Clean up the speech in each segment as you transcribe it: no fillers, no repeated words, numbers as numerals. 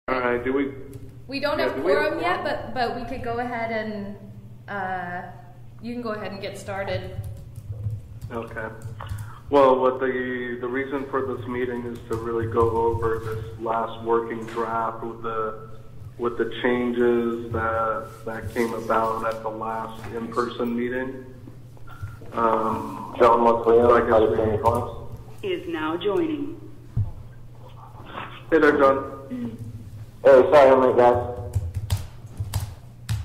All right, We don't have quorum yet, but we could go ahead and, you can go ahead and get started. Okay. Well, what the reason for this meeting is to really go over this last working draft with the changes that came about at the last in-person meeting. John McLean, is now joining. Hey there, John. Hey, sorry, I'm late, guys.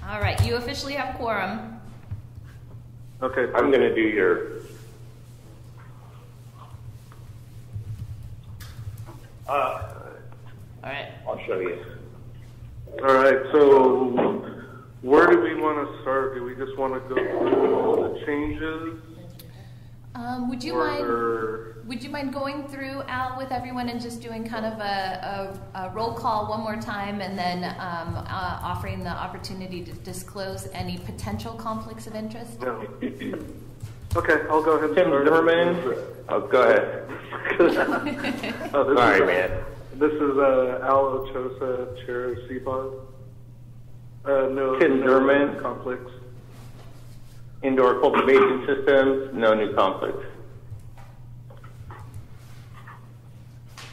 All right, you officially have quorum. Okay. I'm going to do your... All right. I'll show you. All right, so where do we want to start? Do we just want to go through all the changes? Would you mind going through, Al, with everyone and just doing kind of a roll call one more time, and then offering the opportunity to disclose any potential conflicts of interest? No. Okay, I'll go ahead and Tim start. Zimmerman. Oh, go ahead. Sorry, man. This is Al Ochoa, Chair of CPOT. Tim no Zimmerman. conflicts. Indoor cultivation systems, no new conflicts.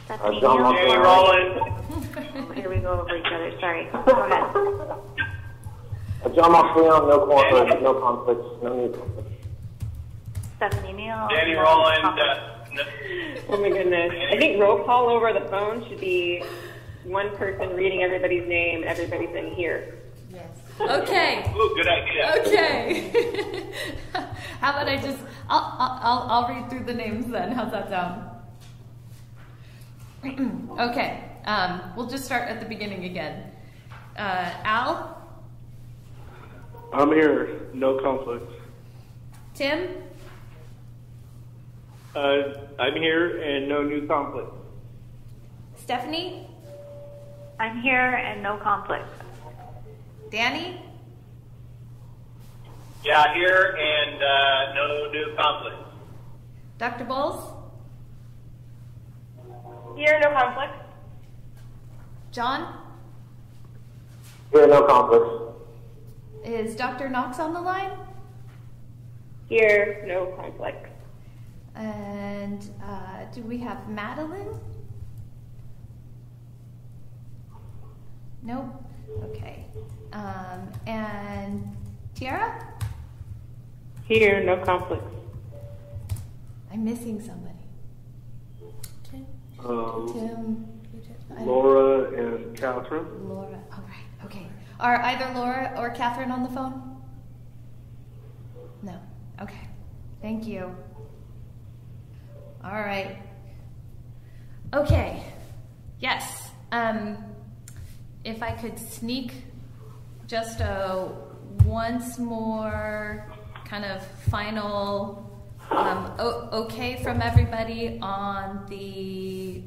John Danny Rollins. Here we go over each other. Sorry. Go ahead. John McLean, no conflicts, no new conflicts. Stephanie Neal. Danny Rollins. Oh my goodness. I think roll call over the phone should be one person reading everybody's name, everybody saying here. Yes. Okay. Ooh, good idea. Okay. How about I'll read through the names then. How's that sound? Okay. We'll just start at the beginning again. Al? I'm here. No conflicts. Tim? I'm here and no new conflict. Stephanie? I'm here and no conflict. Danny? Yeah, here and no new conflict. Dr. Bowles? Here, no conflict. John? Here, no conflicts. Is Dr. Knox on the line? Here, no conflict. And do we have Madeline? Nope. Okay. And Tiara? Here, no conflicts. I'm missing somebody. Tim. Laura and Catherine. Laura. All right. Okay. Are either Laura or Catherine on the phone? No. Okay. Thank you. All right. Okay. Yes. If I could sneak just a once more kind of final okay from everybody on the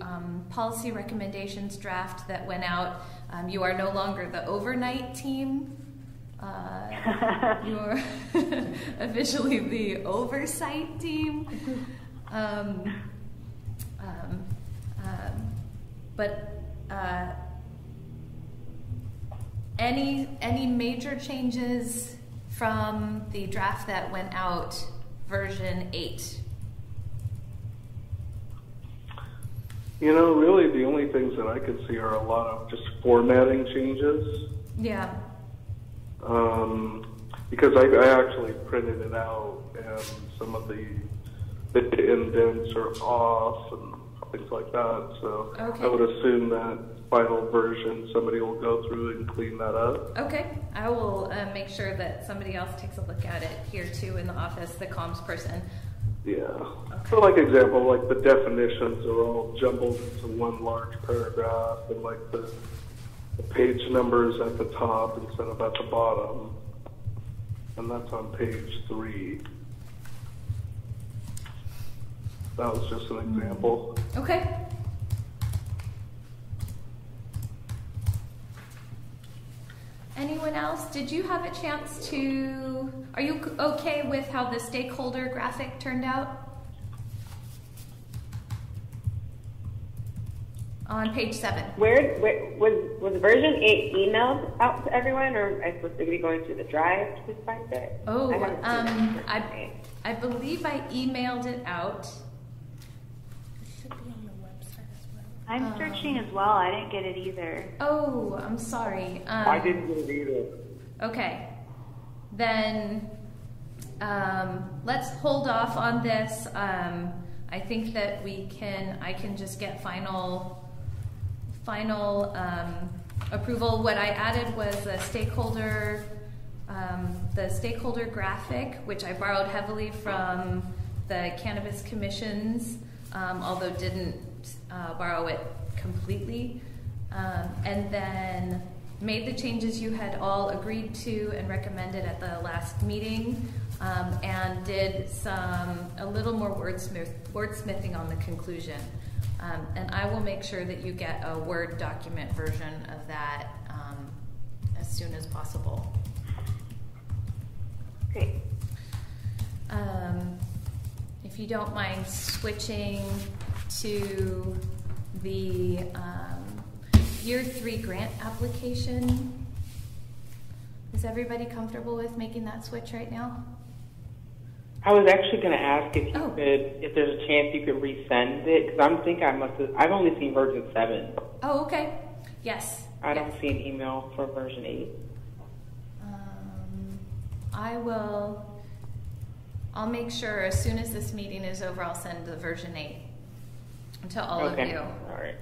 policy recommendations draft that went out. You are no longer the overnight team. You're officially the oversight team. Any major changes from the draft that went out, version 8? You know, really the only things that I could see are a lot of just formatting changes. Yeah. Because I actually printed it out and some of the indents are off and things like that. So okay. I would assume that final version somebody will go through and clean that up. Okay. I will make sure that somebody else takes a look at it here too in the office, the comms person. Yeah. Okay. So like example, like the definitions are all jumbled into one large paragraph, and like the page numbers at the top instead of at the bottom. And that's on page 3. That was just an example. Okay. Anyone else? Did you have a chance to, are you okay with how the stakeholder graphic turned out? On page 7. Where was version 8 emailed out to everyone, or am I supposed to be going through the drive to find it? Oh, I I believe I emailed it out. I'm searching as well. I didn't get it either. Oh, I'm sorry. I didn't get it either. Okay. Then let's hold off on this. I think that I can just get final approval. What I added was the stakeholder graphic, which I borrowed heavily from the Cannabis Commissions, although didn't borrow it completely. And then made the changes you had all agreed to and recommended at the last meeting, and did a little more wordsmithing on the conclusion. And I will make sure that you get a Word document version of that as soon as possible. Great. If you don't mind switching to the Year 3 grant application. Is everybody comfortable with making that switch right now? I was actually going to ask if you could, if there's a chance you could resend it, because I've only seen version 7. Oh, okay. Yes. I don't see an email for version 8. I'll make sure as soon as this meeting is over, I'll send the version 8 to all of you. All right.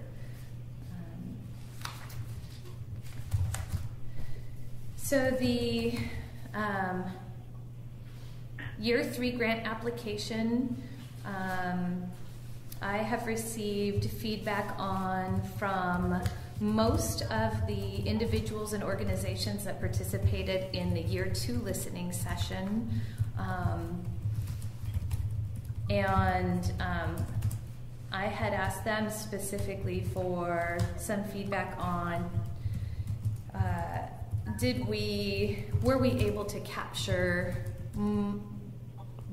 So the Year 3 grant application, I have received feedback on from most of the individuals and organizations that participated in the Year 2 listening session. I had asked them specifically for some feedback on were we able to capture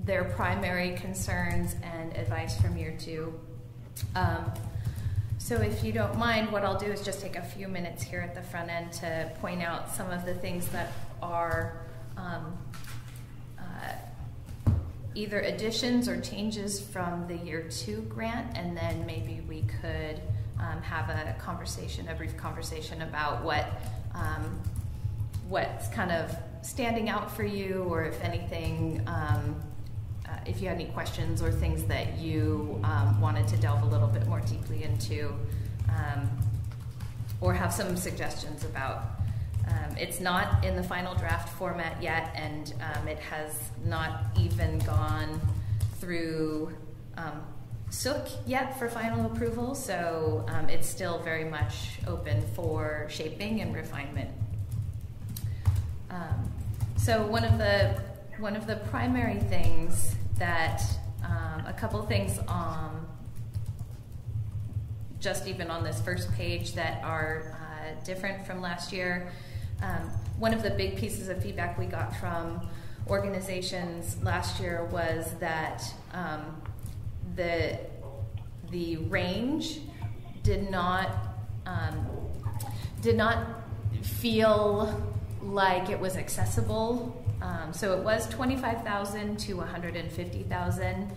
their primary concerns and advice from Year 2. So if you don't mind, what I'll do is just take a few minutes here at the front end to point out some of the things that are either additions or changes from the Year 2 grant, and then maybe we could have a brief conversation about what's kind of standing out for you, or if anything, if you had any questions or things that you wanted to delve a little bit more deeply into, or have some suggestions about. It's not in the final draft format yet, and it has not even gone through SOOK yet for final approval, so it's still very much open for shaping and refinement. So one of the primary things that a couple things just even on this first page that are different from last year. One of the big pieces of feedback we got from organizations last year was that the range did not feel like it was accessible. So it was $25,000 to $150,000.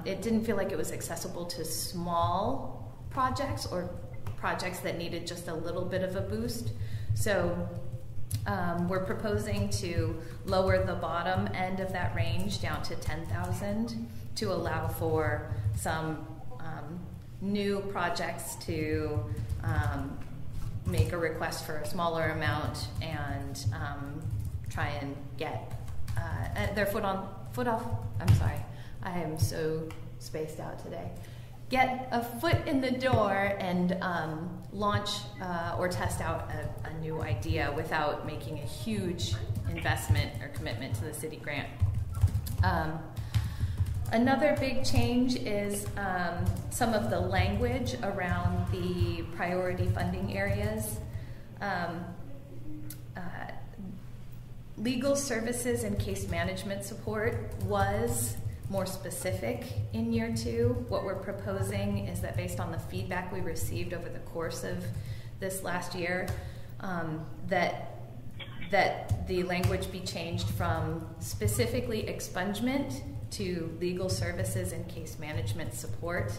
It didn't feel like it was accessible to small projects or projects that needed just a little bit of a boost. So we're proposing to lower the bottom end of that range down to $10,000 to allow for some new projects to make a request for a smaller amount and try and get their foot off. I'm sorry, I am so spaced out today. Get a foot in the door and launch or test out a new idea without making a huge investment or commitment to the city grant. Another big change is some of the language around the priority funding areas. Legal services and case management support was more specific in year 2. What we're proposing is that based on the feedback we received over the course of this last year, that the language be changed from specifically expungement to legal services and case management support.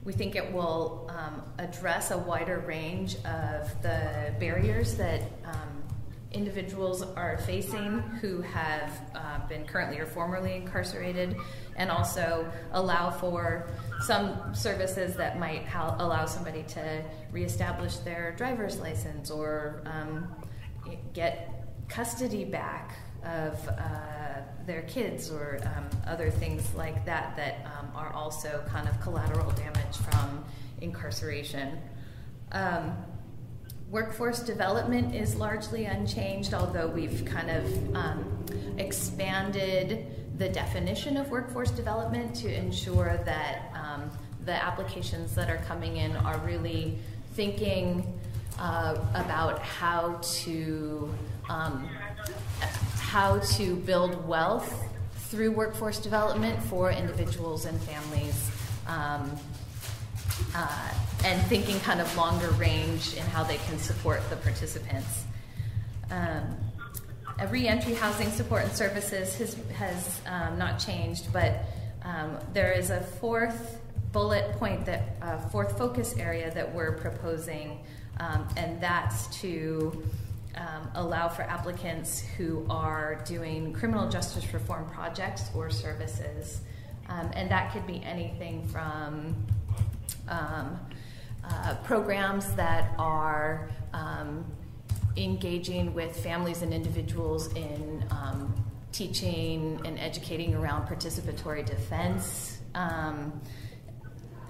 We think it will address a wider range of the barriers that individuals are facing who have been currently or formerly incarcerated, and also allow for some services that might allow somebody to reestablish their driver's license or get custody back of their kids, or other things like that that are also kind of collateral damage from incarceration. Workforce development is largely unchanged, although we've kind of expanded the definition of workforce development to ensure that the applications that are coming in are really thinking about how to build wealth through workforce development for individuals and families, and thinking kind of longer range in how they can support the participants. A re-entry housing support and services has not changed, but there is a fourth bullet point, that fourth focus area that we're proposing, and that's to allow for applicants who are doing criminal justice reform projects or services. And that could be anything from programs that are engaging with families and individuals in teaching and educating around participatory defense,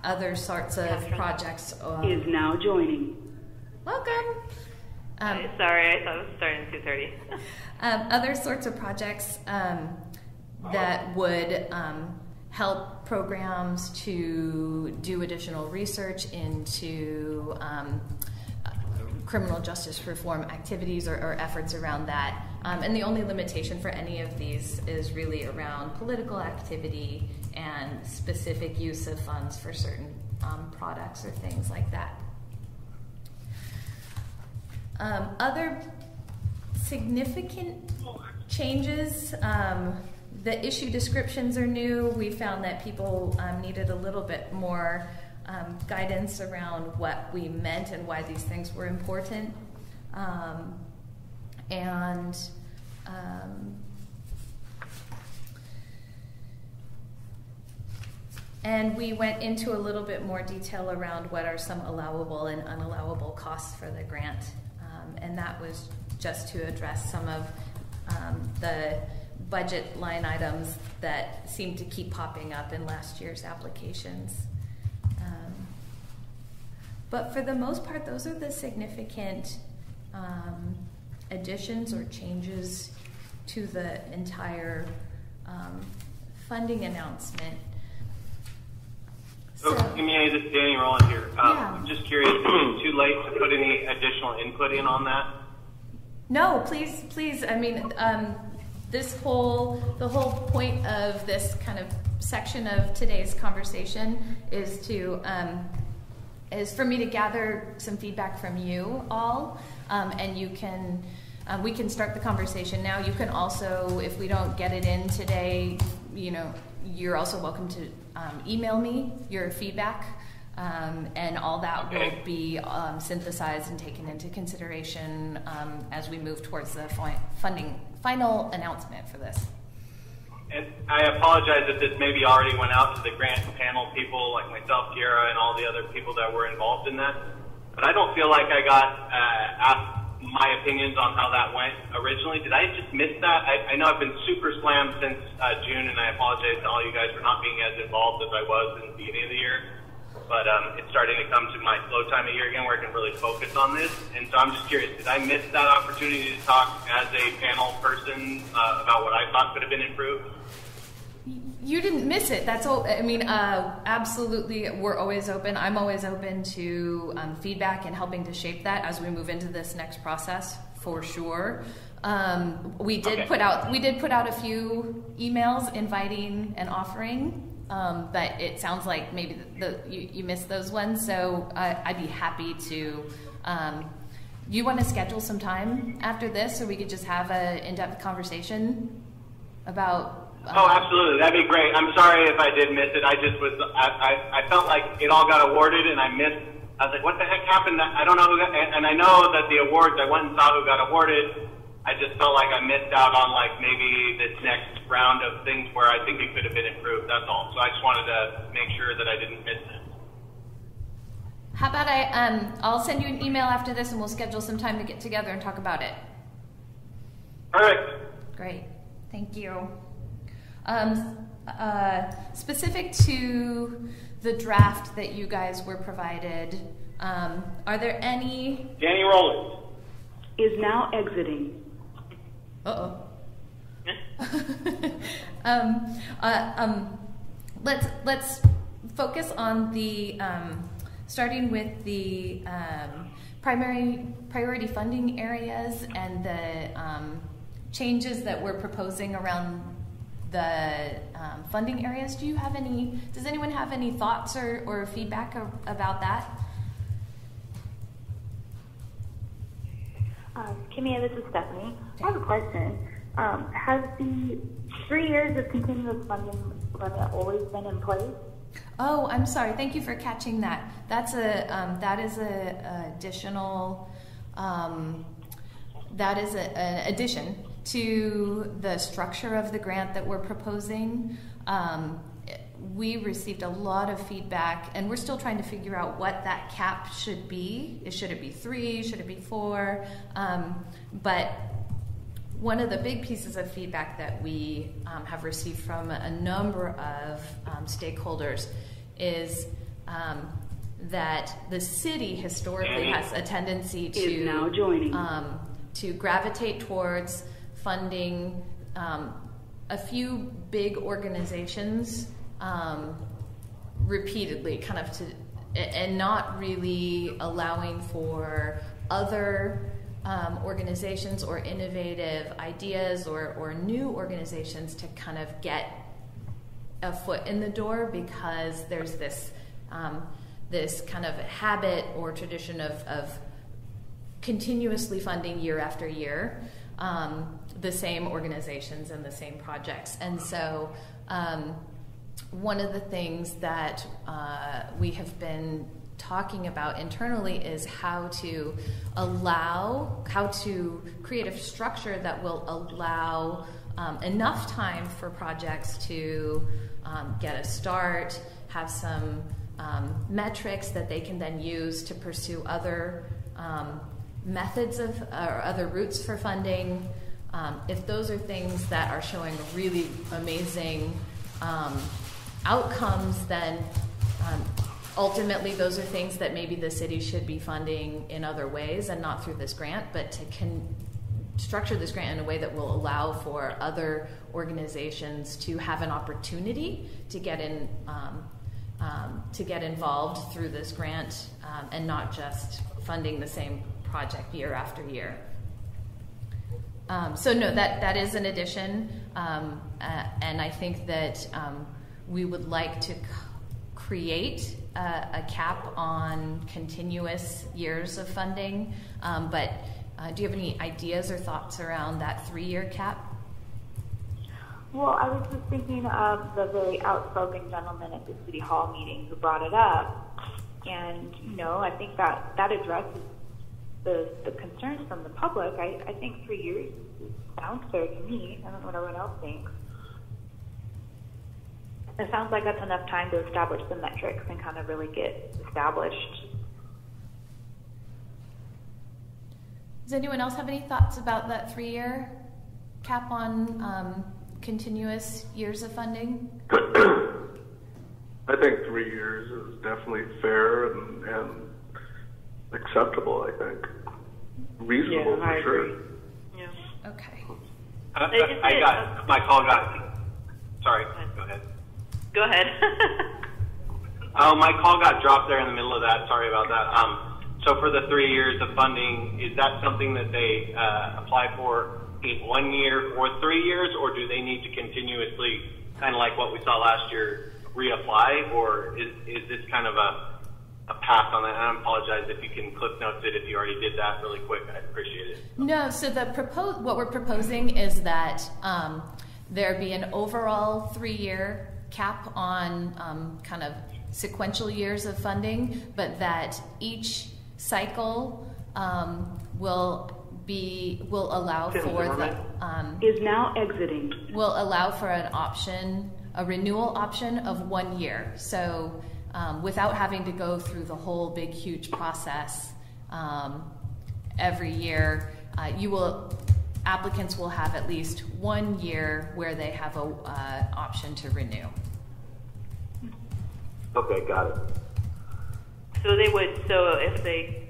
other sorts of projects. Is now joining. Welcome. Sorry, I thought it was starting at 2:30. Other sorts of projects that would help programs to do additional research into criminal justice reform activities or efforts around that. And the only limitation for any of these is really around political activity and specific use of funds for certain products or things like that. Other significant changes, the issue descriptions are new. We found that people needed a little bit more guidance around what we meant and why these things were important. And we went into a little bit more detail around what are some allowable and unallowable costs for the grant. And that was just to address some of the budget line items that seemed to keep popping up in last year's applications. But for the most part, those are the significant additions or changes to the entire funding announcement. So, Amy, this is Danny Rowland here. I'm just curious, is it too late to put any additional input in on that? No, please. I mean, the whole point of this kind of section of today's conversation is for me to gather some feedback from you all, and you can. We can start the conversation now. You can also, if we don't get it in today, you're also welcome to email me your feedback, and all that will be synthesized and taken into consideration as we move towards the final announcement for this. And I apologize if this maybe already went out to the grant panel people like myself, Kiara, and all the other people that were involved in that, but I don't feel like I got asked my opinions on how that went originally. Did I just miss that? I know I've been super slammed since June, and I apologize to all you guys for not being as involved as I was in the beginning of the year. But it's starting to come to my slow time of year again where I can really focus on this. And so I'm just curious, did I miss that opportunity to talk as a panel person about what I thought could have been improved? You didn't miss it. That's all. I mean, absolutely, we're always open. I'm always open to feedback and helping to shape that as we move into this next process, for sure. We did put out a few emails inviting and offering, but it sounds like maybe you missed those ones. So I'd be happy to. You want to schedule some time after this, so we could just have an in-depth conversation about. Oh, absolutely. That'd be great. I'm sorry if I did miss it. I felt like it all got awarded and I missed. I was like, what the heck happened? I don't know who got, and I know that the awards, I went and saw who got awarded. I just felt like I missed out on like maybe this next round of things where I think it could have been improved. That's all. So I just wanted to make sure that I didn't miss it. How about I'll send you an email after this and we'll schedule some time to get together and talk about it. Perfect. Great. Thank you. Specific to the draft that you guys were provided, are there any... Danny Rowland is now exiting. Uh-oh. Let's focus on the, starting with the priority funding areas and the changes that we're proposing around the funding areas. Does anyone have any thoughts or feedback about that? Kimia, this is Stephanie. I have a question. Has the 3 years of continuous funding limit always been in place? Oh, I'm sorry. Thank you for catching that. That is an addition to the structure of the grant that we're proposing. We received a lot of feedback, and we're still trying to figure out what that cap should be. Should it be 3? Should it be 4? But one of the big pieces of feedback that we have received from a number of stakeholders is that the city historically has a tendency is now joining. To gravitate towards funding a few big organizations repeatedly, and not really allowing for other organizations or innovative ideas or new organizations to kind of get a foot in the door, because there's this this kind of habit or tradition of continuously funding year after year the same organizations and the same projects. And so one of the things that we have been talking about internally is how to create a structure that will allow enough time for projects to get a start, have some metrics that they can then use to pursue other methods or other routes for funding. If those are things that are showing really amazing outcomes, then ultimately those are things that maybe the city should be funding in other ways and not through this grant, but to structure this grant in a way that will allow for other organizations to have an opportunity to get in, to get involved through this grant, and not just funding the same project year after year. So no, that is an addition, and I think that we would like to create a cap on continuous years of funding, but do you have any ideas or thoughts around that 3-year cap? Well, I was just thinking of the very outspoken gentleman at the City Hall meeting who brought it up, and I think that addresses the concerns from the public. I think 3 years sounds fair to me. I don't know what everyone else thinks. It sounds like that's enough time to establish the metrics and kind of really get established. Does anyone else have any thoughts about that 3-year cap on continuous years of funding? I think 3 years is definitely fair and acceptable, I think. Reasonable, for sure. Yeah. Okay. My call got... Sorry, go ahead. Go ahead. Oh, my call got dropped there in the middle of that. Sorry about that. So for the 3 years of funding, is that something that they apply for in 1 year or 3 years, or do they need to continuously, kind of like what we saw last year, reapply, or is this kind of a pass on that? And I apologize if you can cliff notes it if you already did that really quick. I'd appreciate it. No, so what we're proposing is that there be an overall 3-year cap on kind of sequential years of funding, but that each cycle will allow for the is now exiting. will allow for an option, a renewal option of 1 year. So without having to go through the whole big huge process every year, applicants will have at least 1 year where they have a option to renew. Okay, got it. So they would. So if they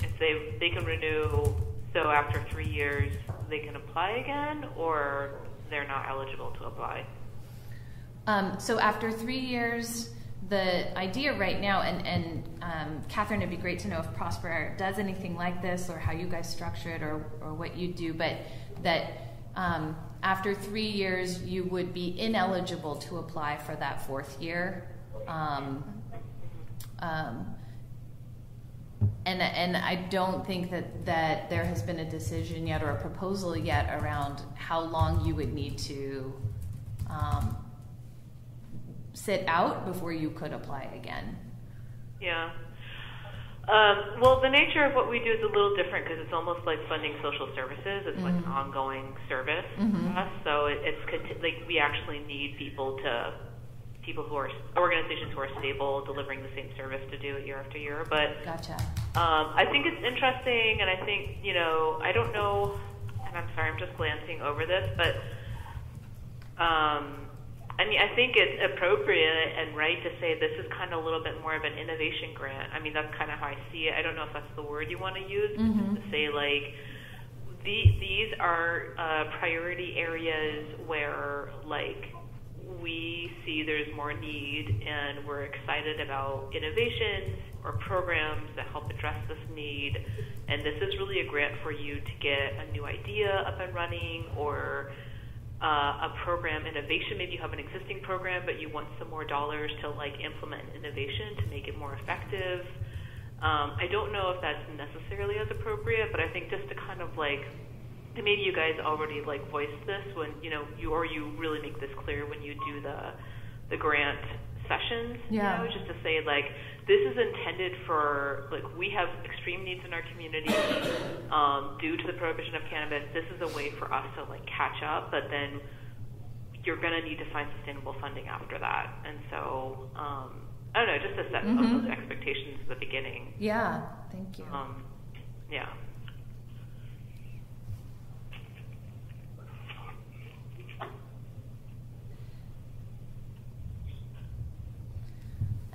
can renew. So after 3 years, they can apply again, or they're not eligible to apply. So after 3 years, the idea right now, and Catherine, it'd be great to know if Prosper does anything like this, or how you guys structure it, or what you do, but that after 3 years, you would be ineligible to apply for that 4th year. And I don't think that there has been a decision yet or a proposal yet around how long you would need to sit out before you could apply again. Yeah. Well, the nature of what we do is a little different because it's almost like funding social services. It's like an ongoing service for us. So it's like we actually need people who are organizations who are stable, delivering the same service to do it year after year. But Gotcha. I think it's interesting, and I think, I don't know, and I'm sorry, I'm just glancing over this, but I think it's appropriate and right to say this is kind of a little bit more of an innovation grant. I mean, that's kind of how I see it. I don't know if that's the word you want to use, but to say, like, these are priority areas where, like, we see there's more need, and we're excited about innovations or programs that help address this need. And this is really a grant for you to get a new idea up and running, or a program innovation. Maybe you have an existing program, but you want some more dollars to like implement innovation to make it more effective. I don't know if that's necessarily as appropriate, but I think just to kind of like, and maybe you guys already like voiced this when you really make this clear when you do the grant sessions. Yeah. Just to say like this is intended for like we have extreme needs in our community due to the prohibition of cannabis. This is a way for us to like catch up, but then you're going to need to find sustainable funding after that. And so I don't know, just to set some those expectations at the beginning. Yeah. Thank you. Yeah.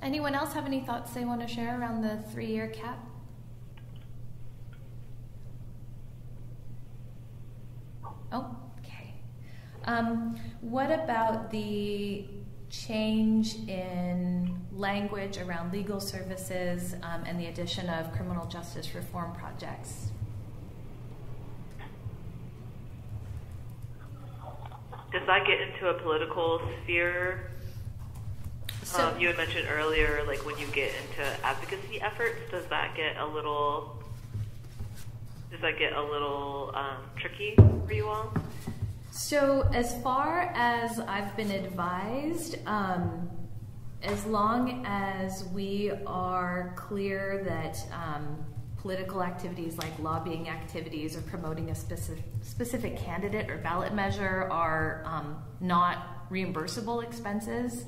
Anyone else have any thoughts they want to share around the 3-year cap? Oh, okay. What about the change in language around legal services and the addition of criminal justice reform projects? Does that get into a political sphere? So, you had mentioned earlier, like when you get into advocacy efforts, does that get a little tricky for you all? So as far as I've been advised, as long as we are clear that political activities like lobbying activities or promoting a specific candidate or ballot measure are not reimbursable expenses,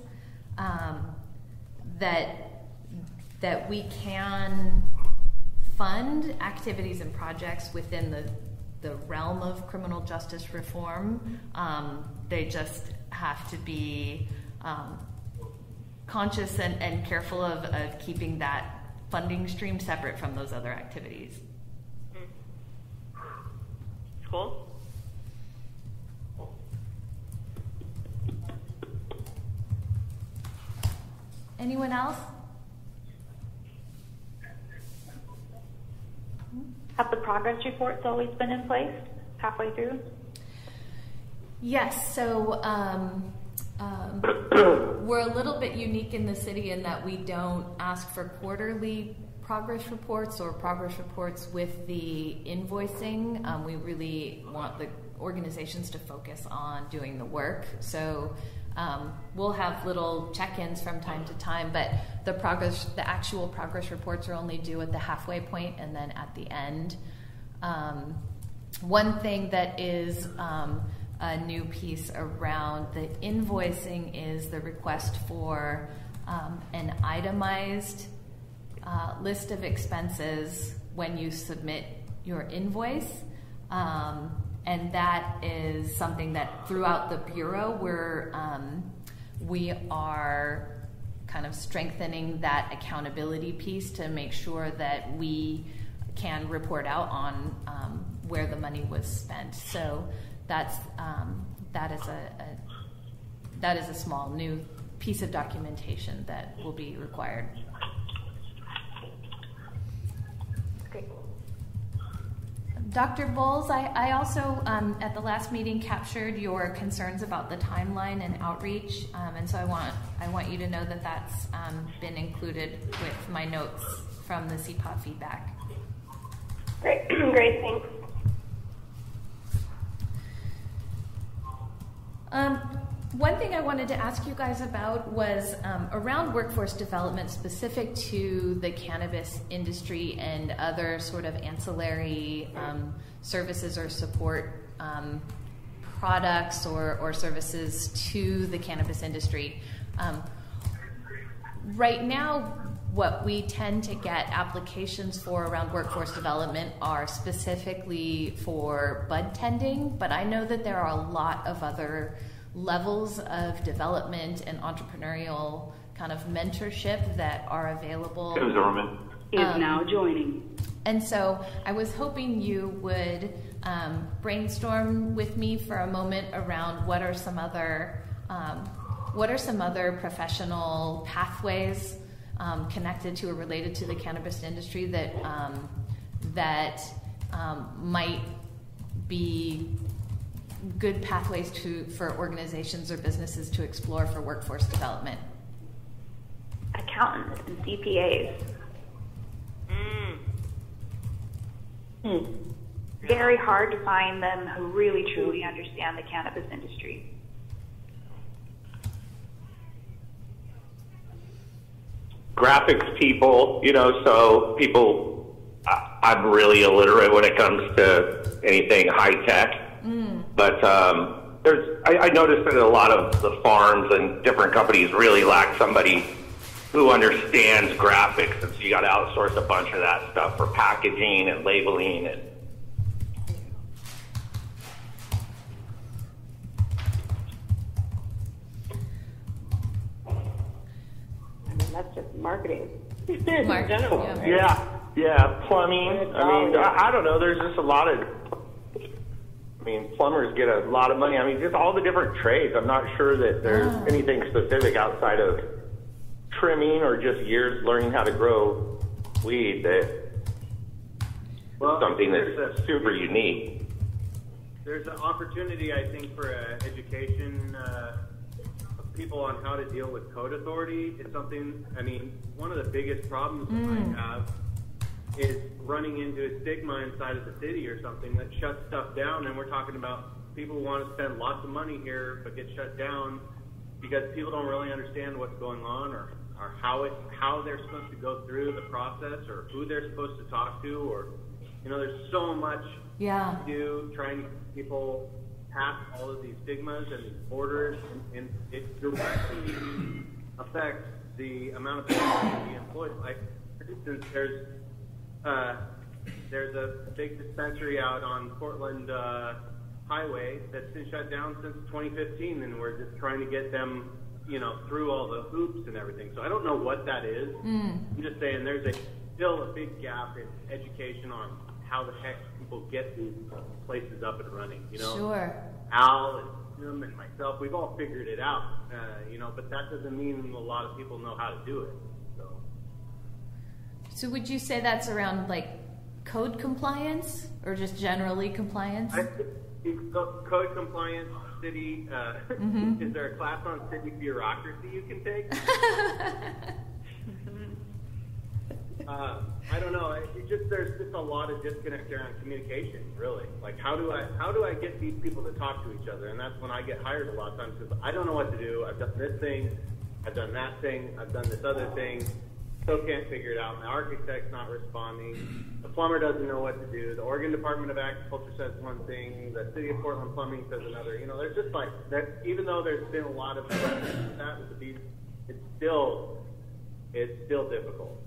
that we can fund activities and projects within the realm of criminal justice reform. They just have to be conscious and careful of keeping that funding stream separate from those other activities. Cool. Anyone else? Have the progress reports always been in place halfway through? Yes, so we're a little bit unique in the city in that we don't ask for quarterly progress reports or progress reports with the invoicing. We really want the organizations to focus on doing the work. So we'll have little check-ins from time to time, but the actual progress reports are only due at the halfway point and then at the end. One thing that is a new piece around the invoicing is the request for an itemized list of expenses when you submit your invoice. And that is something that throughout the Bureau we are kind of strengthening that accountability piece to make sure that we can report out on where the money was spent. So that is a small new piece of documentation that will be required. Great. Dr. Bowles, I also at the last meeting captured your concerns about the timeline and outreach, and so I want you to know that that's been included with my notes from the CPOT feedback. Great, great, thanks. One thing I wanted to ask you guys about was around workforce development specific to the cannabis industry and other sort of ancillary services or support products or services to the cannabis industry. Right now, what we tend to get applications for around workforce development are specifically for bud tending, but I know that there are a lot of other levels of development and entrepreneurial kind of mentorship that are available. Is now joining. And so I was hoping you would brainstorm with me for a moment around what are some other professional pathways connected to or related to the cannabis industry that might be good pathways for organizations or businesses to explore for workforce development. Accountants and CPAs. Very hard to find them who really truly understand the cannabis industry. Graphics people, so people, I'm really illiterate when it comes to anything high tech. But I noticed that a lot of the farms and different companies really lack somebody who understands graphics, and so you got to outsource a bunch of that stuff for packaging and labeling. And I mean, that's just marketing. Marketing, yeah, plumbing. I don't know. There's just a lot of. Plumbers get a lot of money. Just all the different trades. I'm not sure that there's anything specific outside of trimming or just years learning how to grow weed something that's super unique. There's an opportunity, I think, for education of people on how to deal with code authority. It's something, one of the biggest problems I have is running into a stigma inside of the city or something that shuts stuff down, and we're talking about people who want to spend lots of money here but get shut down because people don't really understand what's going on or how they're supposed to go through the process or who they're supposed to talk to, or there's so much to do trying to get people past all of these stigmas and these borders, and it directly affects the amount of people that be employed. Like, for instance, there's a big dispensary out on Portland Highway that's been shut down since 2015, and we're just trying to get them, through all the hoops and everything. So I don't know what that is. I'm just saying there's still a big gap in education on how the heck people get these places up and running. Sure. Al and him and myself, we've all figured it out, but that doesn't mean a lot of people know how to do it. So would you say that's around like code compliance or just generally compliance? Code compliance, city, is there a class on city bureaucracy you can take? I don't know. There's just a lot of disconnect around communication, really. Like, how do I get these people to talk to each other? And that's when I get hired a lot of times, because I don't know what to do. I've done this thing, I've done that thing, I've done this other thing. Still can't figure it out. My architect's not responding. The plumber doesn't know what to do. The Oregon Department of Agriculture says one thing. The City of Portland Plumbing says another. There's just like that. Even though there's been a lot of that with the bees, it's still difficult.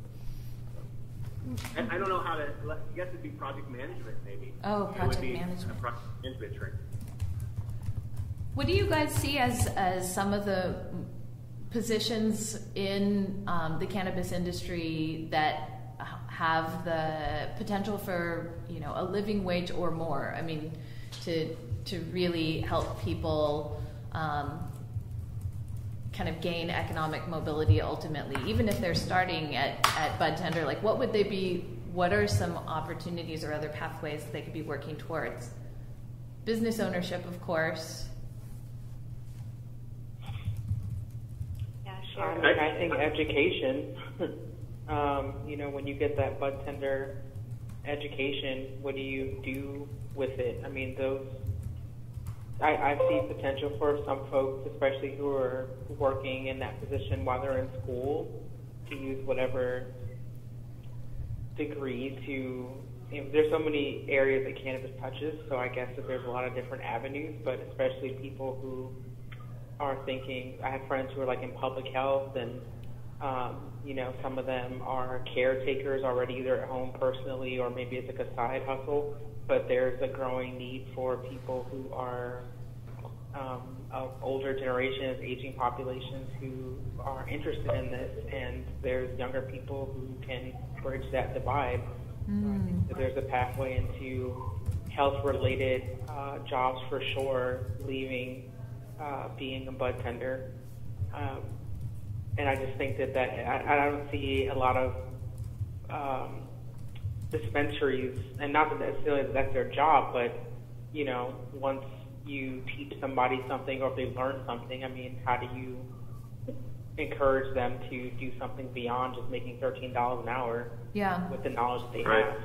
And I don't know how to. I guess it'd be project management, maybe. Oh, project management. Project management training. What do you guys see as some of the positions in the cannabis industry that have the potential for a living wage or more? I mean, to really help people kind of gain economic mobility ultimately, even if they're starting at bud tender. Like, what would they be? What are some opportunities or other pathways that they could be working towards? Business ownership, of course. I think education, when you get that bud tender education, what do you do with it? I mean, I see potential for some folks, especially who are working in that position while they're in school, to use whatever degree to, there's so many areas that cannabis touches, so I guess that there's a lot of different avenues, but especially people who are thinking, I have friends who are like in public health, and some of them are caretakers already, either at home personally or maybe it's like a side hustle, but there's a growing need for people who are of older generations, aging populations who are interested in this, and there's younger people who can bridge that divide. So I think that there's a pathway into health-related jobs for sure, leaving being a bud tender. And I just think that I don't see a lot of dispensaries, and not that necessarily that's their job, but once you teach somebody something or if they learn something, I mean, how do you encourage them to do something beyond just making $13 an hour with the knowledge that they have?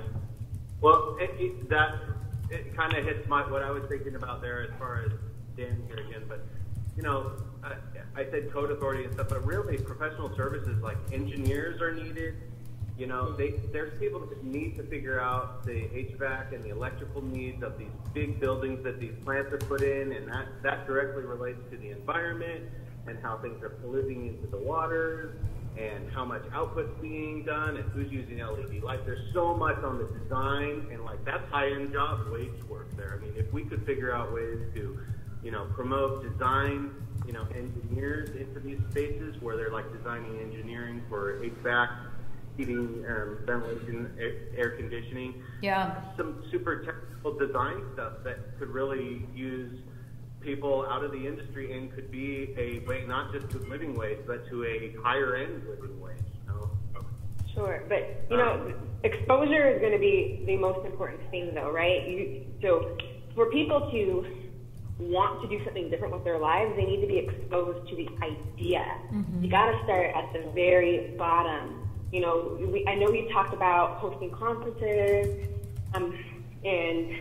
Well, it kind of hits what I was thinking about there as far as Dan here again, but I said code authority and stuff, but really professional services like engineers are needed. There's people that need to figure out the HVAC and the electrical needs of these big buildings that these plants are put in, and that directly relates to the environment and how things are polluting into the waters and how much output's being done and who's using LED lights. There's so much on the design, and that's high-end job wage work there. I mean, if we could figure out ways to promote design, engineers into these spaces where they're designing engineering for HVAC, heating, ventilation, air conditioning. Yeah. Some super technical design stuff that could really use people out of the industry and could be a way, not just to a living wage, but to a higher end living wage. Sure, but exposure is going to be the most important thing, though, right? So for people to want to do something different with their lives, they need to be exposed to the idea. You got to start at the very bottom. I know we talked about hosting conferences, and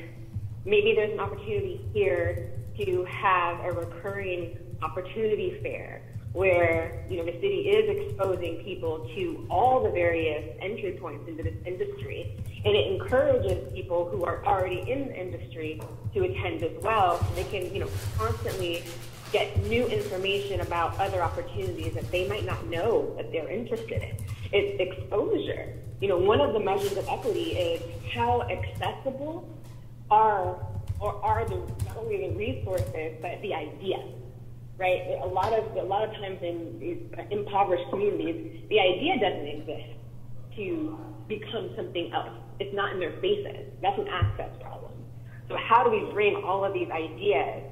maybe there's an opportunity here to have a recurring opportunity fair where, the city is exposing people to all the various entry points into this industry, and it encourages people who are already in the industry to attend as well, so they can, constantly get new information about other opportunities that they might not know that they're interested in. It's exposure. One of the measures of equity is how accessible are the not only the resources but the ideas, right? A lot of times in these impoverished communities, the idea doesn't exist to become something else. It's not in their faces. That's an access problem. So how do we bring all of these ideas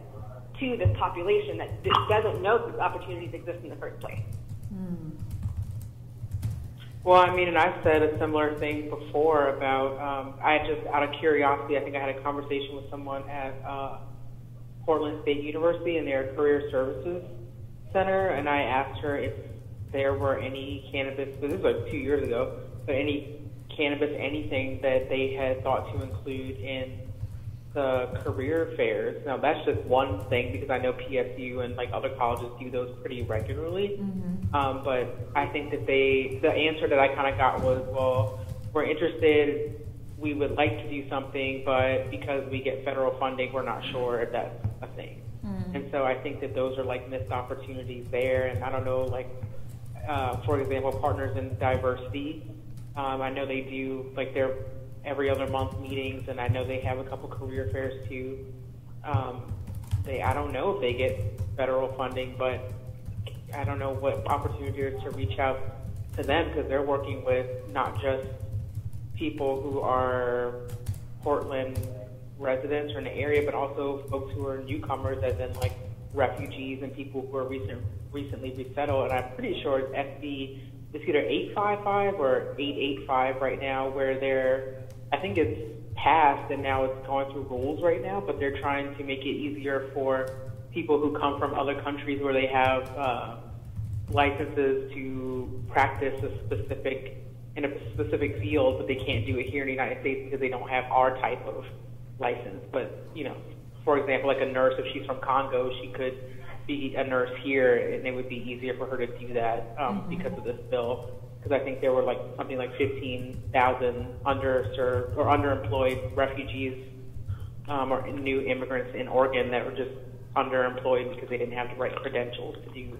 to this population that doesn't know these opportunities exist in the first place. Well, I mean, and I've said a similar thing before about, I just, out of curiosity, I think I had a conversation with someone at Portland State University in their Career Services Center, and I asked her if there were any cannabis, this was like 2 years ago, but any cannabis, anything that they had thought to include in the career fairs. Now, that's just one thing because I know PSU and like other colleges do those pretty regularly. But I think that the answer that I kind of got was, well, we're interested, we would like to do something, but because we get federal funding, we're not sure if that's a thing. And so I think that those are like missed opportunities there. And I don't know, like, for example, Partners in Diversity, I know they do like their every other month meetings, and I know they have a couple career fairs too. I don't know if they get federal funding, but I don't know what opportunity is to reach out to them because they're working with not just people who are Portland residents or in the area, but also folks who are newcomers, as in like refugees and people who are recently resettled. And I'm pretty sure it's SB, it's either 855 or 885 right now, where I think it's passed and now it's going through rules right now, but they're trying to make it easier for people who come from other countries where they have licenses to practice in a specific field, but they can't do it here in the United States because they don't have our type of license. But, you know, for example, like a nurse, if she's from Congo, she could be a nurse here, and it would be easier for her to do that because of this bill. Because I think there were like something like 15,000 underserved or underemployed refugees or new immigrants in Oregon that were just underemployed because they didn't have the right credentials to do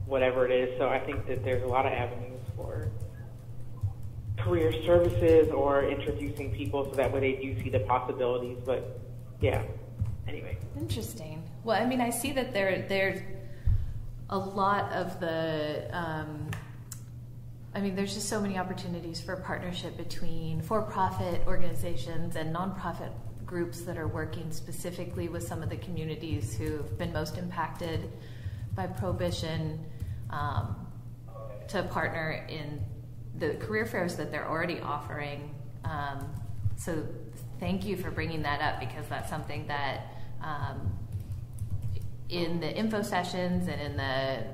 whatever it is. So I think that there's a lot of avenues for career services or introducing people so that way they do see the possibilities. But yeah, anyway. Interesting. Well, I mean, I see that there's a lot of the, I mean, there's just so many opportunities for partnership between for-profit organizations and nonprofit groups that are working specifically with some of the communities who've been most impacted by prohibition to partner in the career fairs that they're already offering. So thank you for bringing that up, because that's something that in the info sessions and in the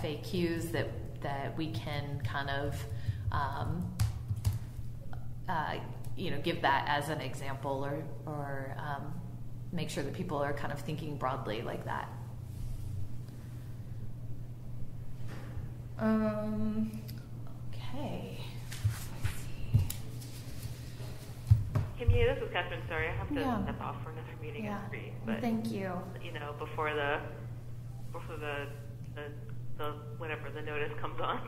FAQs that we can kind of you know, give that as an example, or make sure that people are kind of thinking broadly like that. Okay. Let's see. Kimmy, this is Catherine. Sorry, I have to step off for another meeting at 3. But thank you. You know, before the whenever the notice comes on.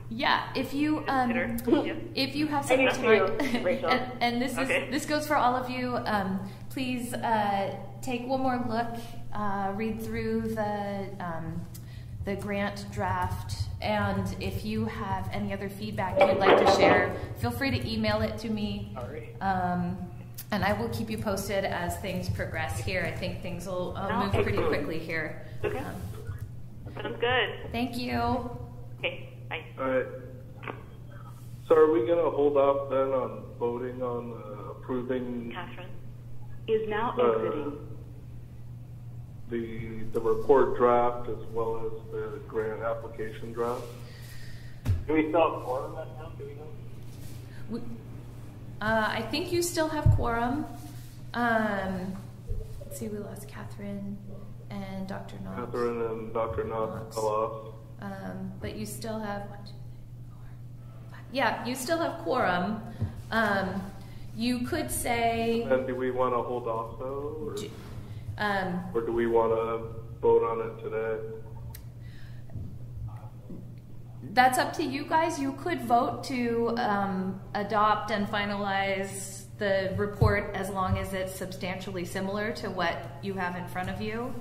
Yeah, if you if you have some I time, Rachel. and this goes for all of you. Please take one more look, read through the grant draft, and if you have any other feedback you'd like to share, feel free to email it to me. And I will keep you posted as things progress here. I think things will move pretty quickly here. Okay. Sounds good. Thank you. Okay, bye. All right. So are we going to hold off then on voting on approving Catherine is now exiting. the report draft as well as the grant application draft? Do we still have quorum right now? Do we know? I think you still have quorum. Let's see, we lost Catherine and Dr. Knox. Catherine and Dr. Knox fell off. But you still have 1, 2, 3, 4, 5. Yeah, you still have quorum. You could say. And do we want to hold off though, or do we want to vote on it today? That's up to you guys. You could vote to adopt and finalize the report as long as it's substantially similar to what you have in front of you.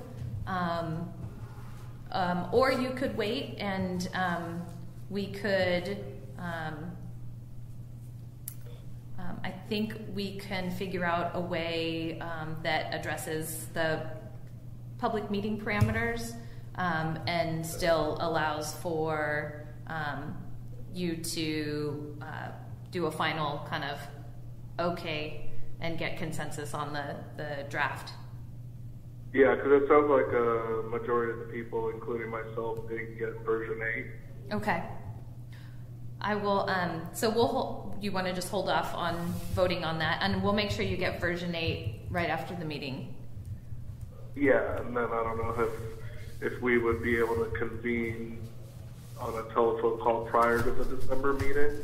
Or you could wait and we could, I think we can figure out a way that addresses the public meeting parameters, and still allows for you to do a final kind of okay and get consensus on the draft. Yeah, because it sounds like a majority of the people, including myself, didn't get version 8. Okay. I will, so you want to just hold off on voting on that, and we'll make sure you get version 8 right after the meeting. Yeah, and then I don't know if we would be able to convene on a telephone call prior to the December meeting,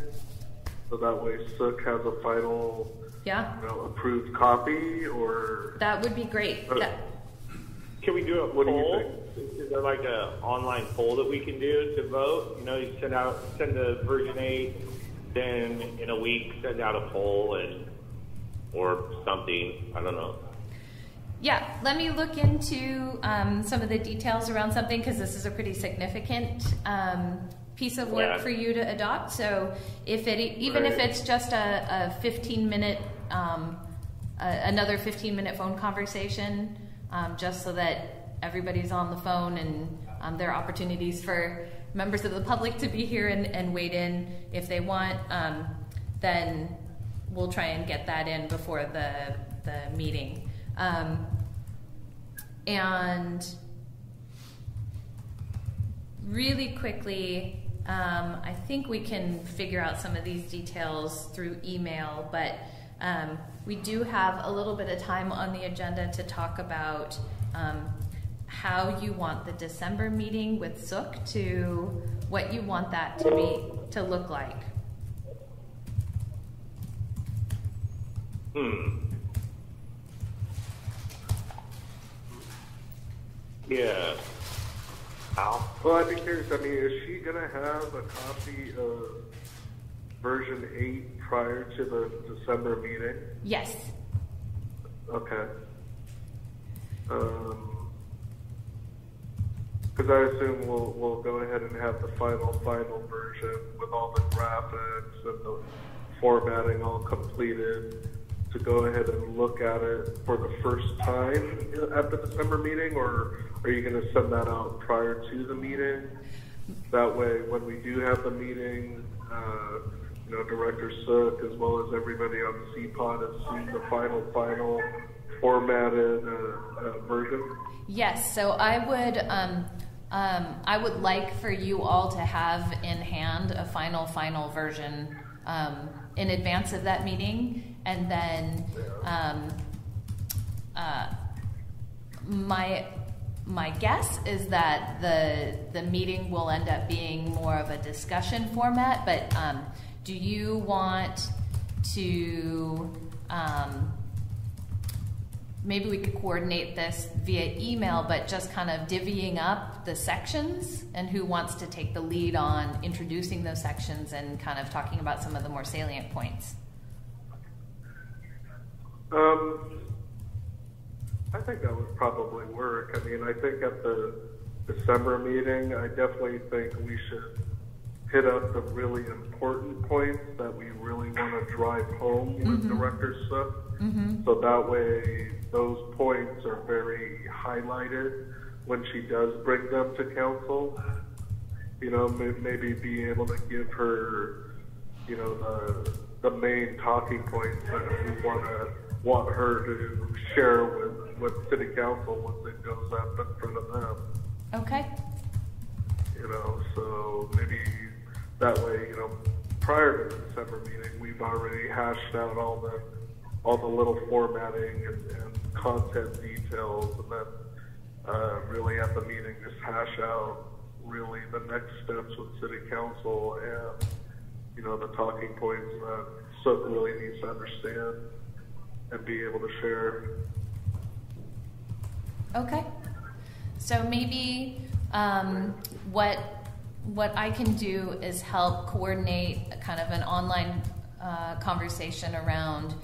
so that way Sook has a final, approved copy, or... That would be great. Can we do a poll? Is there like an online poll that we can do to vote? You send the version 8, then in a week send out a poll or something. I don't know. Yeah, let me look into some of the details around something, because this is a pretty significant piece of work for you to adopt. So if it's just a 15-minute, another 15-minute phone conversation, just so that everybody's on the phone, and there are opportunities for members of the public to be here and wait in if they want, then we'll try and get that in before the meeting. And really quickly, I think we can figure out some of these details through email, but we do have a little bit of time on the agenda to talk about how you want the December meeting with Sook what you want that to look like. Yeah. Well, I'd be curious. I mean, is she gonna have a copy of version 8 prior to the December meeting? Yes. Okay. Because I assume we'll go ahead and have the final version with all the graphics and the formatting all completed to go ahead and look at it for the first time at the December meeting, or are you going to send that out prior to the meeting? That way, when we do have the meeting, Director Sook as well as everybody on the CPOT has seen the final formatted version. Yes. So I would like for you all to have in hand a final version in advance of that meeting, and then my guess is that the meeting will end up being more of a discussion format. But do you want to? Maybe we could coordinate this via email, but just kind of divvying up the sections and who wants to take the lead on introducing those sections and kind of talking about some of the more salient points. I think that would probably work. I mean, I think at the December meeting, I definitely think we should hit up the really important points that we really want to drive home with Director Sook. So that way, those points are very highlighted when she does bring them to council. Maybe be able to give her, the main talking points that we want her to share with City Council once it goes up in front of them. Okay. So maybe that way, prior to the December meeting, we've already hashed out all the little formatting and content details, and then really at the meeting just hash out really the next steps with City Council and the talking points that Sook really needs to understand and be able to share. Okay. So maybe what I can do is help coordinate kind of an online conversation around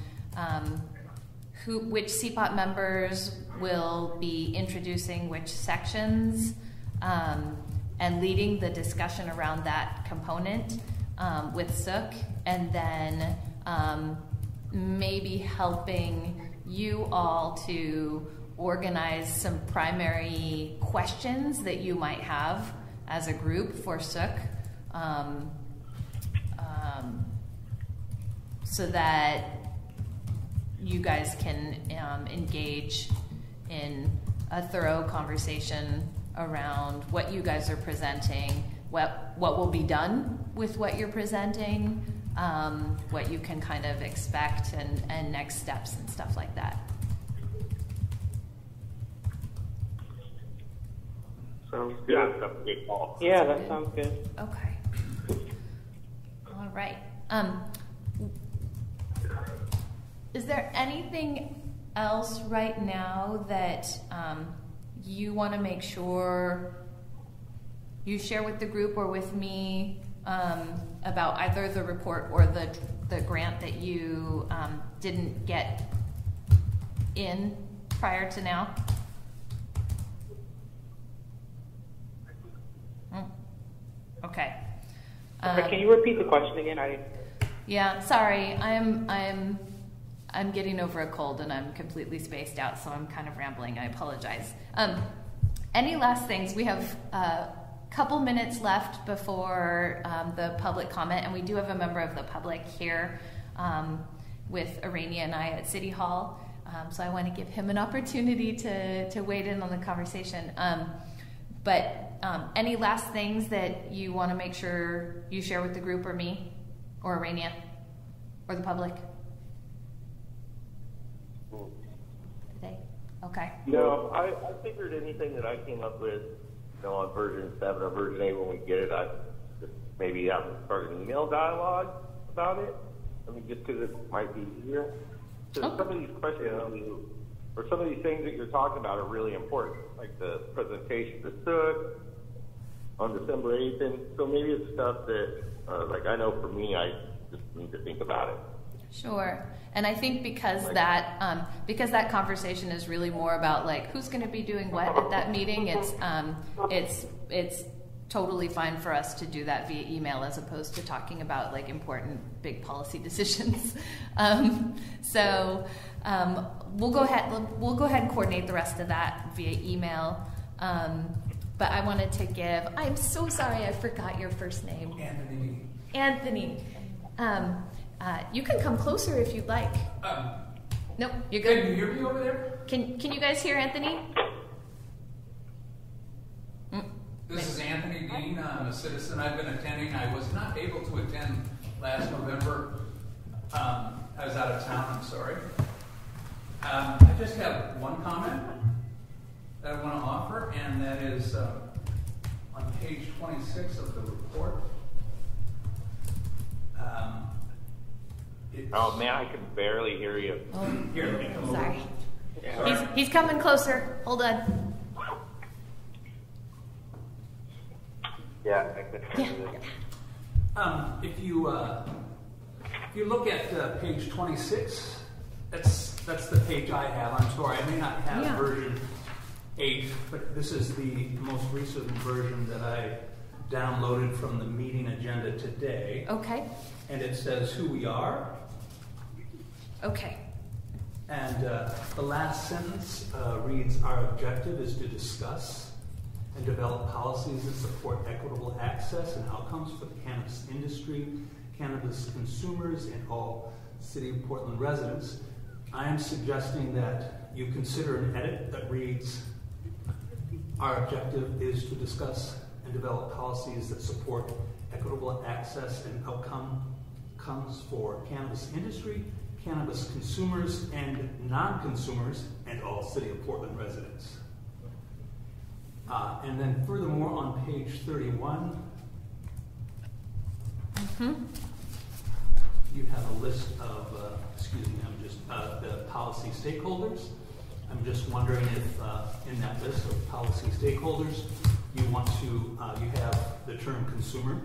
which CPOT members will be introducing which sections, and leading the discussion around that component with Sook, and then maybe helping you all to organize some primary questions that you might have as a group for Sook, so that you guys can engage in a thorough conversation around what you guys are presenting, what will be done with what you're presenting, what you can kind of expect, and next steps and stuff like that. Sounds good. Yeah, that's a good call. Yeah, that sounds good. Okay. All right. Is there anything else right now that you want to make sure you share with the group or with me about either the report or the grant that you didn't get in prior to now? Okay. Can you repeat the question again? Yeah, sorry. I'm getting over a cold and I'm completely spaced out, so I'm kind of rambling. I apologize. Any last things? We have a couple minutes left before the public comment, and we do have a member of the public here with Arania and I at City Hall, so I want to give him an opportunity to wade in on the conversation. But any last things that you want to make sure you share with the group or me or Arania or the public? Today? Okay. No, I figured anything that I came up with, on version 7 or version 8 when we get it, I just maybe start an email dialogue about it. I mean, just because it might be easier. Because some of these questions or some of these things that you're talking about are really important, like the presentation to Sook on December 8th. And so maybe it's stuff that, like I know for me, I just need to think about it. Sure. And I think because that conversation is really more about like who's going to be doing what at that meeting, it's totally fine for us to do that via email as opposed to talking about like important big policy decisions. So we'll go ahead and coordinate the rest of that via email. But I wanted to give. I'm so sorry, I forgot your first name. Anthony. You can come closer if you'd like. Nope, you're good. Can you hear me over there? Can you guys hear Anthony? This is Anthony Dean. I'm a citizen. I've been attending. I was not able to attend last November. I was out of town, I'm sorry. I just have one comment that I want to offer, and that is on page 26 of the report. Oh man, I can barely hear you. Here, sorry. He's coming closer. Hold on. Yeah, I can hear you. If you look at page 26, that's the page I have. I'm sorry, I may not have version 8, but this is the most recent version that I downloaded from the meeting agenda today. Okay. And it says who we are. Okay. And the last sentence reads, our objective is to discuss and develop policies that support equitable access and outcomes for the cannabis industry, cannabis consumers, and all City of Portland residents. I am suggesting that you consider an edit that reads, our objective is to discuss and develop policies that support equitable access and outcomes for cannabis industry, cannabis consumers and non-consumers, and all City of Portland residents. And then furthermore, on page 31, you have a list of, the policy stakeholders. I'm just wondering if in that list of policy stakeholders, you have the term consumer,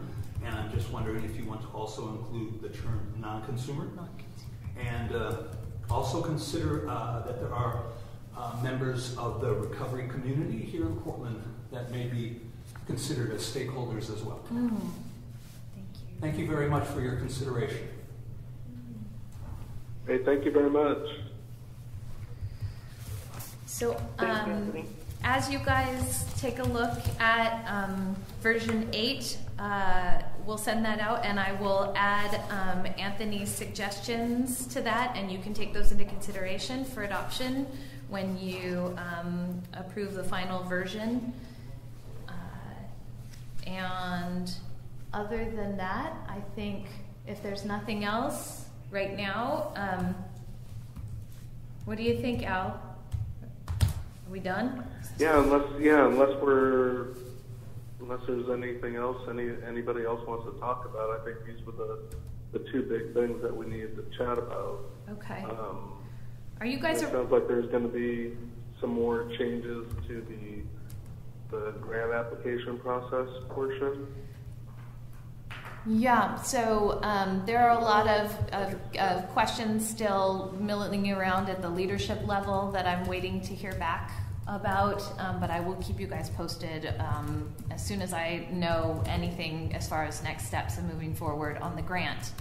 and I'm just wondering if you want to also include the term non-consumer. And also consider that there are members of the recovery community here in Portland that may be considered as stakeholders as well. Thank you. Thank you very much for your consideration. Hey, thank you very much. So as you guys take a look at version 8, we'll send that out, and I will add Anthony's suggestions to that, and you can take those into consideration for adoption when you approve the final version. And other than that, I think if there's nothing else right now, what do you think, Al? Are we done? Unless there's anything else anybody else wants to talk about, I think these were the two big things that we needed to chat about. Okay. Are you guys? It sounds like there's going to be some more changes to the grant application process portion. Yeah, so there are a lot of questions still milling around at the leadership level that I'm waiting to hear back about, but I will keep you guys posted as soon as I know anything as far as next steps and moving forward on the grant.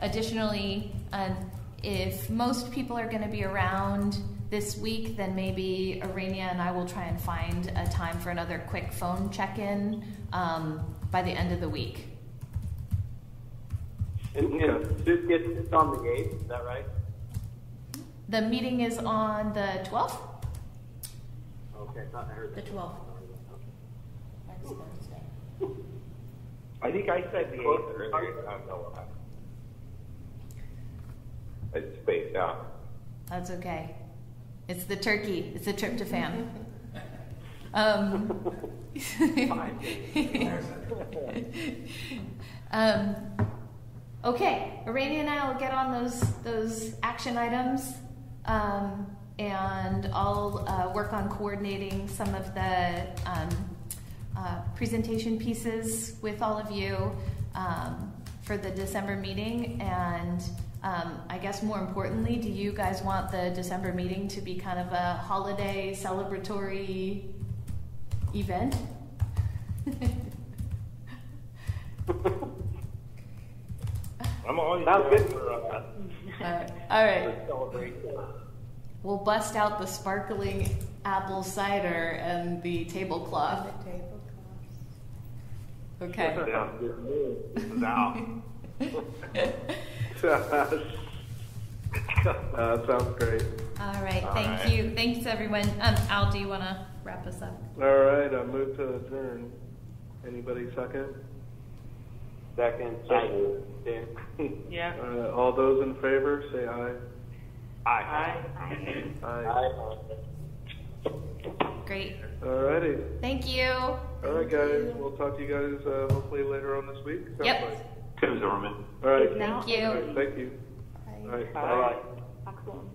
Additionally, if most people are going to be around this week, then maybe Arania and I will try and find a time for another quick phone check-in by the end of the week. And it's on the 8th, is that right? The meeting is on the 12th? Okay, I thought I heard the 12th. Next Thursday. I think I said the 8th earlier. I don't know why. It's spaced out. That's okay. It's the turkey. It's the tryptophan. Okay, Arania and I will get on those action items, and I'll work on coordinating some of the presentation pieces with all of you for the December meeting. And I guess more importantly, do you guys want the December meeting to be kind of a holiday celebratory event? I'm always good for all right. We'll bust out the sparkling apple cider and the tablecloth. Okay. Sounds great. All right. Thank you. Thanks, everyone. Al, do you want to wrap us up? All right. I move to adjourn. Anybody second? Second. Yeah. All those in favor, say aye. Aye. Aye. Great. All righty. Thank you. All right, guys. We'll talk to you guys hopefully later on this week. Yep. Tim Zimmerman. All right. Thank you. All right, thank you. All right. Bye. Excellent.